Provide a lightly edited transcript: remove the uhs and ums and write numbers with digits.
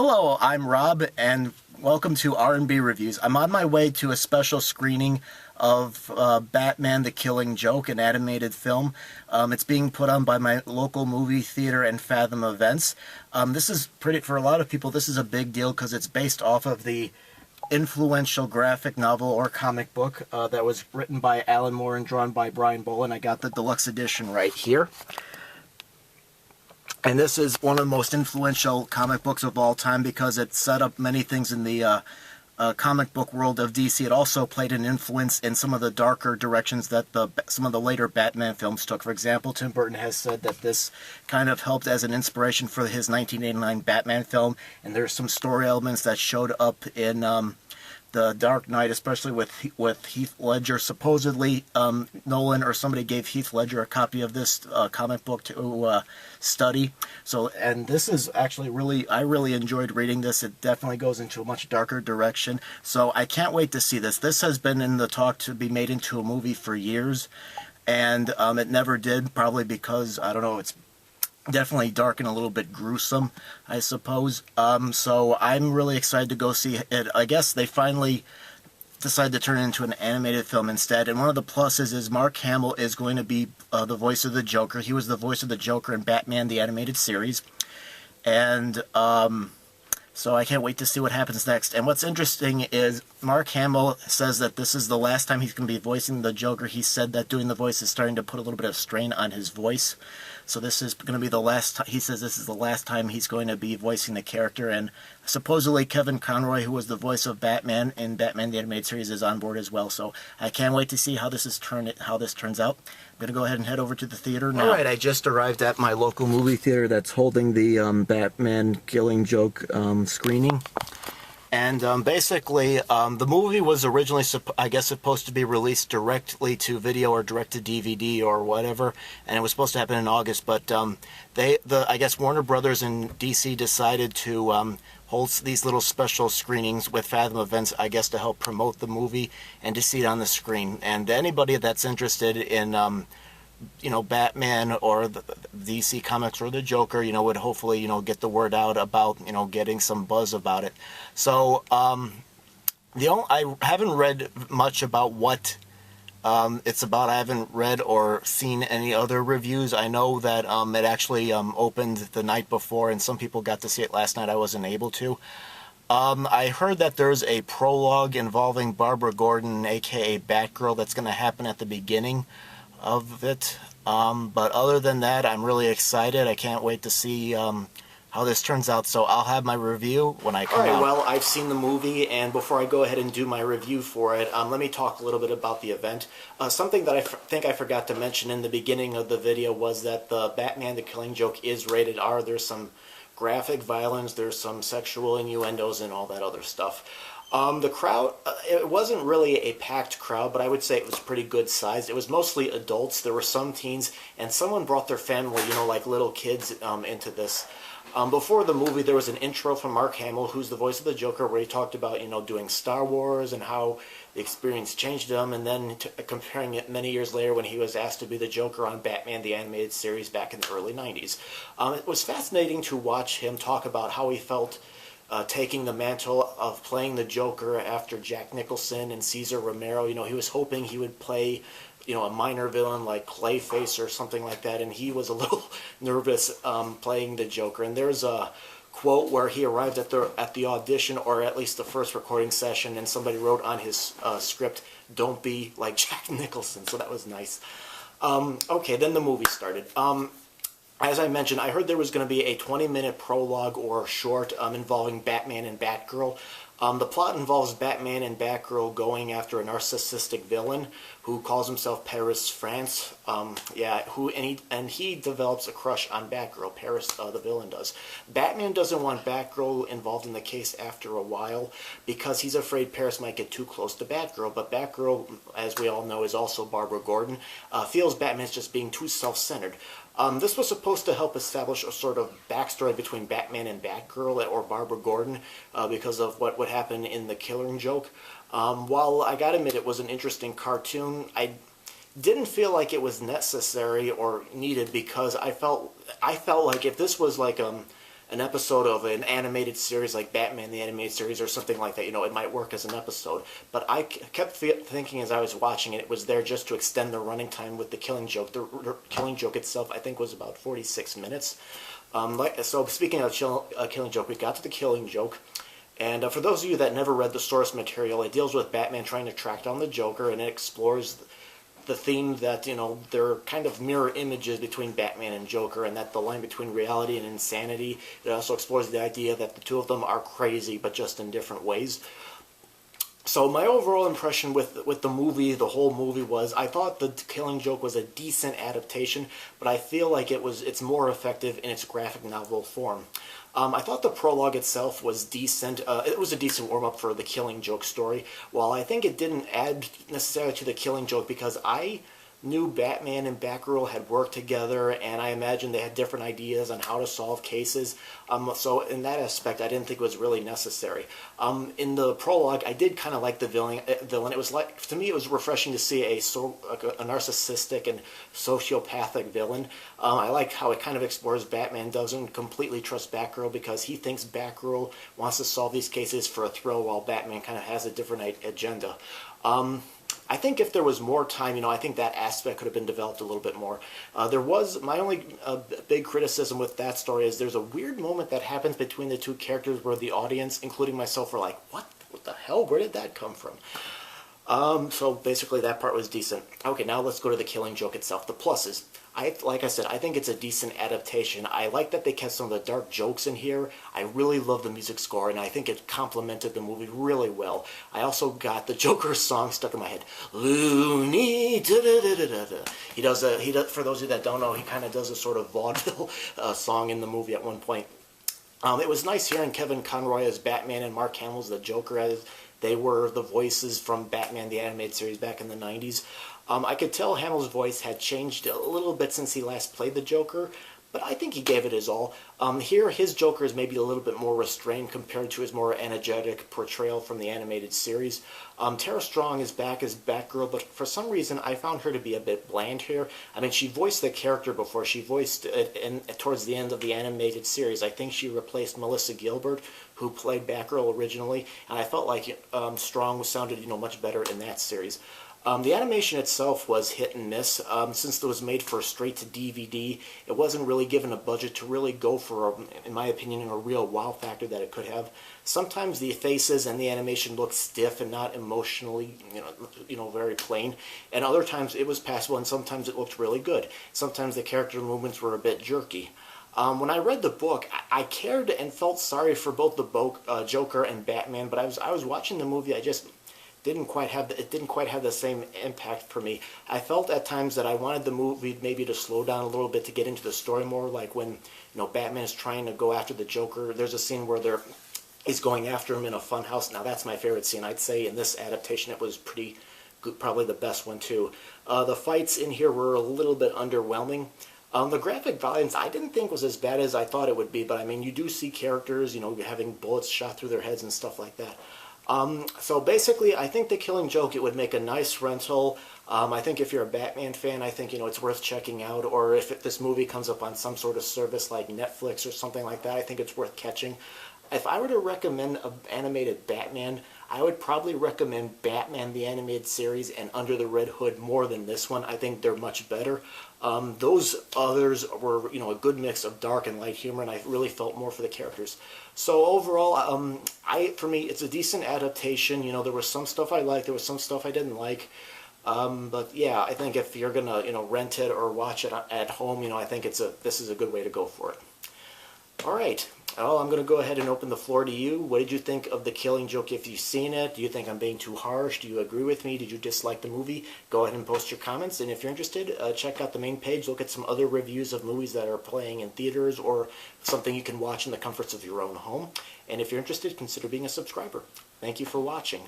Hello, I'm Rob, and welcome to R&B Reviews. I'm on my way to a special screening of Batman the Killing Joke, an animated film. It's being put on by my local movie theater and Fathom Events. This is for a lot of people, this is a big deal because it's based off of the influential graphic novel or comic book that was written by Alan Moore and drawn by Brian Bolland. I got the deluxe edition right here. And this is one of the most influential comic books of all time because it set up many things in the comic book world of DC. It also played an influence in some of the darker directions that some of the later Batman films took. For example, Tim Burton has said that this kind of helped as an inspiration for his 1989 Batman film, and there's some story elements that showed up in The Dark Knight, especially with Heath Ledger. Supposedly, Nolan or somebody gave Heath Ledger a copy of this comic book to study. So, and this is actually I really enjoyed reading this. It definitely goes into a much darker direction. So I can't wait to see this. This has been in the talk to be made into a movie for years, and it never did, probably because, I don't know, it's definitely dark and a little bit gruesome, I suppose. So I'm really excited to go see it. I guess they finally decided to turn it into an animated film instead. And one of the pluses is Mark Hamill is going to be the voice of the Joker. He was the voice of the Joker in Batman the Animated Series. And so I can't wait to see what happens next. And what's interesting is Mark Hamill says that this is the last time he's going to be voicing the Joker. He said that doing the voice is starting to put a little bit of strain on his voice. So this is going to be the last time. He says this is the last time he's going to be voicing the character. And supposedly Kevin Conroy, who was the voice of Batman in Batman the Animated Series, is on board as well. So I can't wait to see how this turns out. I'm going to go ahead and head over to the theater now. All right, I just arrived at my local movie theater that's holding the Batman Killing Joke screening. And basically, the movie was originally, I guess, supposed to be released directly to video or direct to DVD or whatever, and it was supposed to happen in August. But I guess Warner Brothers and DC decided to hold these little special screenings with Fathom Events, I guess, to help promote the movie and to see it on the screen. And anybody that's interested in Batman or the DC Comics or the Joker, would hopefully, get the word out about, getting some buzz about it. So, I haven't read much about what it's about. I haven't read or seen any other reviews. I know that it actually opened the night before, and some people got to see it last night. I wasn't able to. I heard that there's a prologue involving Barbara Gordon, aka Batgirl, that's going to happen at the beginning of it, but other than that, I'm really excited. I can't wait to see how this turns out, so I'll have my review when I come out. Alright, well, I've seen the movie, and before I go ahead and do my review for it, let me talk a little bit about the event. Something that I think I forgot to mention in the beginning of the video was that the Batman the Killing Joke is rated R. There's some graphic violence, there's some sexual innuendos, and all that other stuff. The crowd, it wasn't really a packed crowd, but I would say it was pretty good sized. It was mostly adults. There were some teens, and someone brought their family, like little kids, into this. Before the movie, there was an intro from Mark Hamill, who's the voice of the Joker, where he talked about, doing Star Wars and how the experience changed him, and then comparing it many years later when he was asked to be the Joker on Batman the Animated Series back in the early 90s. It was fascinating to watch him talk about how he felt taking the mantle of playing the Joker after Jack Nicholson and Cesar Romero. He was hoping he would play, a minor villain like Clayface or something like that, and he was a little nervous playing the Joker. And there's a quote where he arrived at the audition, or at least the first recording session, and somebody wrote on his script, "Don't be like Jack Nicholson," so that was nice. Okay, then the movie started. As I mentioned, I heard there was going to be a 20-minute prologue or short involving Batman and Batgirl. The plot involves Batman and Batgirl going after a narcissistic villain who calls himself Paris France. He develops a crush on Batgirl. Paris, the villain, does. Batman doesn't want Batgirl involved in the case after a while because he's afraid Paris might get too close to Batgirl. But Batgirl, as we all know, is also Barbara Gordon, feels Batman's just being too self-centered. This was supposed to help establish a sort of backstory between Batman and Batgirl, or Barbara Gordon, because of what would happen in The Killing Joke. While I gotta admit it was an interesting cartoon, I didn't feel like it was necessary or needed, because I felt like if this was like an episode of an animated series like Batman the Animated Series or something like that, it might work as an episode. But I kept thinking as I was watching it, it was there just to extend the running time with the Killing Joke. The Killing Joke itself, I think, was about 46 minutes. So speaking of Killing Joke, we got to the Killing Joke. And for those of you that never read the source material, it deals with Batman trying to track down the Joker, and it explores the theme that, they're kind of mirror images between Batman and Joker, and that the line between reality and insanity. It also explores the idea that the two of them are crazy, but just in different ways. So my overall impression with the movie, the whole movie, was I thought the Killing Joke was a decent adaptation, but I feel like it's more effective in its graphic novel form. I thought the prologue itself was decent. It was a decent warm-up for the Killing Joke story. While I think it didn't add necessarily to the Killing Joke because I knew Batman and Batgirl had worked together, and I imagine they had different ideas on how to solve cases. So in that aspect, I didn't think it was really necessary. In the prologue, I did kind of like the villain. It was like, to me, it was refreshing to see a narcissistic and sociopathic villain. I like how it kind of explores Batman doesn't completely trust Batgirl because he thinks Batgirl wants to solve these cases for a thrill, while Batman kind of has a different agenda. I think if there was more time, I think that aspect could have been developed a little bit more. My only big criticism with that story is there's a weird moment that happens between the two characters where the audience, including myself, were like, what the hell? Where did that come from? So basically that part was decent. Okay, now let's go to the Killing Joke itself. The pluses. Like I said, I think it's a decent adaptation. I like that they kept some of the dark jokes in here. I really love the music score, and I think it complemented the movie really well. I also got the Joker song stuck in my head. Looney, da-da-da-da-da. He does, for those of you that don't know, he kind of does a sort of vaudeville song in the movie at one point. It was nice hearing Kevin Conroy as Batman and Mark Hamill as the Joker, as they were the voices from Batman the Animated Series back in the 90s. I could tell Hamill's voice had changed a little bit since he last played the Joker, but I think he gave it his all. Here, his Joker is maybe a little bit more restrained compared to his more energetic portrayal from the animated series. Tara Strong is back as Batgirl, but for some reason I found her to be a bit bland here. I mean, she voiced the character before. She voiced it towards the end of the animated series. I think she replaced Melissa Gilbert, who played Batgirl originally, and I felt like Strong sounded much better in that series. The animation itself was hit and miss. Since it was made for straight to DVD, it wasn't really given a budget to really go for, in my opinion, a real wow factor that it could have. Sometimes the faces and the animation looked stiff and not emotionally, very plain. And other times it was passable, and sometimes it looked really good. Sometimes the character movements were a bit jerky. When I read the book, I cared and felt sorry for both the Joker and Batman, but I was watching the movie. It didn't quite have the same impact for me. I felt at times that I wanted the movie maybe to slow down a little bit to get into the story more, like when Batman is trying to go after the Joker. There's a scene where he's going after him in a funhouse. Now that's my favorite scene. I'd say in this adaptation it was pretty good, probably the best one too. The fights in here were a little bit underwhelming. The graphic violence I didn't think was as bad as I thought it would be, but I mean, you do see characters, having bullets shot through their heads and stuff like that. So basically, I think The Killing Joke, it would make a nice rental. I think if you're a Batman fan, I think, it's worth checking out. Or if this movie comes up on some sort of service like Netflix or something like that, I think it's worth catching. If I were to recommend an animated Batman, I would probably recommend Batman the Animated Series and Under the Red Hood more than this one. I think they're much better. Those others were, a good mix of dark and light humor, and I really felt more for the characters. So overall, for me, it's a decent adaptation. There was some stuff I liked, there was some stuff I didn't like. But yeah, I think if you're gonna, rent it or watch it at home, I think this is a good way to go for it. All right. Well, I'm going to go ahead and open the floor to you. What did you think of The Killing Joke if you've seen it? Do you think I'm being too harsh? Do you agree with me? Did you dislike the movie? Go ahead and post your comments. And if you're interested, check out the main page. Look at some other reviews of movies that are playing in theaters or something you can watch in the comforts of your own home. And if you're interested, consider being a subscriber. Thank you for watching.